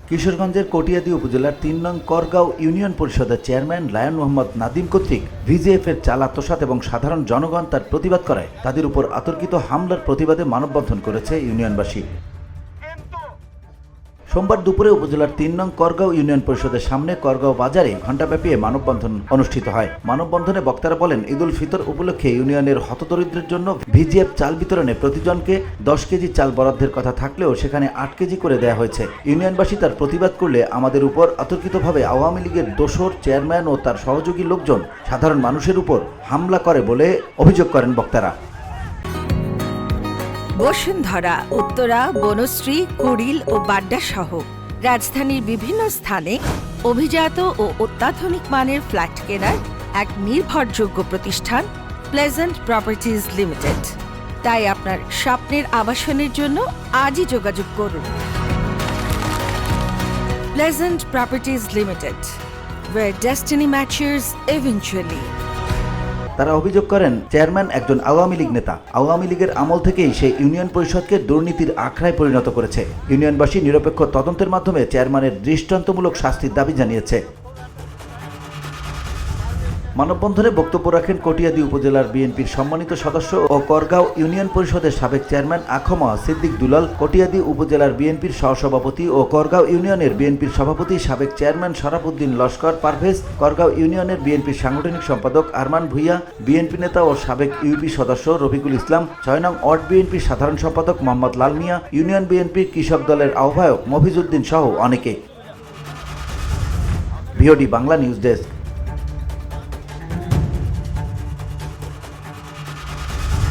কিশোরগঞ্জের কটিয়াদী উপজেলার ৩ নং করগাঁও ইউনিয়ন পরিষদের চেয়ারম্যান লায়ন মোহাম্মদ নাদিম কর্তৃক ভিজিএফের চাল আত্মসাৎ এবং সাধারণ জনগণ তার প্রতিবাদ করায় তাদের উপর অতর্কিত হামলার প্রতিবাদে মানববন্ধন করেছে ইউনিয়নবাসী। সোমবার দুপুরে উপজেলার ৩ নং করগাঁও ইউনিয়ন পরিষদের সামনে করগাঁও বাজারে ঘণ্টাব্যাপী মানববন্ধন অনুষ্ঠিত হয়। মানববন্ধনে বক্তারা বলেন, ঈদুল ফিতর উপলক্ষে ইউনিয়নের হতদরিদ্রের জন্য ভিজিএফ চাল বিতরণে প্রতিজনকে 10 কেজি চাল বরাদ্দের কথা থাকলেও সেখানে 8 কেজি করে দেয়া হয়েছে। ইউনিয়নবাসী তার প্রতিবাদ করলে আমাদের উপর অতর্কিতভাবে আওয়ামী লীগের দোসর চেয়ারম্যান ও তার সহযোগী লোকজন সাধারণ মানুষের উপর হামলা করে বলে অভিযোগ করেন বক্তারা। বসুন্ধরা, উত্তরা, বনশ্রী, কুড়িল ও বাড্ডা সহ রাজধানীর বিভিন্ন স্থানে অভিজাত ও অত্যাধুনিক মানের ফ্ল্যাট কেনার এক নির্ভরযোগ্য প্রতিষ্ঠান প্লেজেন্ট প্রপার্টিজ লিমিটেড। তাই আপনার স্বপ্নের আবাসনের জন্য আজই যোগাযোগ করুন। Pleasant properties limited, where destiny matches eventually. তারা অভিযোগ করেন, চেয়ারম্যান একজন আওয়ামী লীগ নেতা। আওয়ামী লীগের আমল থেকেই সে ইউনিয়ন পরিষদকে দুর্নীতির আখড়ায় পরিণত করেছে। ইউনিয়নবাসী নিরপেক্ষ তদন্তের মাধ্যমে চেয়ারম্যানের দৃষ্টান্তমূলক শাস্তির দাবি জানিয়েছে। মানববন্ধনে বক্তব্য রাখেন কটিয়াদী উপজেলার বিএনপির সম্মানিত সদস্য ও করগাঁও ইউনিয়ন পরিষদের সাবেক চেয়ারম্যান আখমা সিদ্দিক দুলাল, কটিয়াদী উপজেলার বিএনপির সহসভাপতি ও করগাঁও ইউনিয়নের বিএনপির সভাপতি সাবেক চেয়ারম্যান শরাফউদ্দিন লস্কর পারভেজ, করগাঁও ইউনিয়নের বিএনপির সাংগঠনিক সম্পাদক আরমান ভুইয়া, বিএনপি নেতা ও সাবেক ইউপি সদস্য রফিকুল ইসলাম, 6 নং ওয়ার্ড বিএনপির সাধারণ সম্পাদক মোহাম্মদ লাল মিয়া, ইউনিয়ন বিএনপির কৃষক দলের আহ্বায়ক মফিজউদ্দিন সহ অনেকে। VOD Bangla news desk.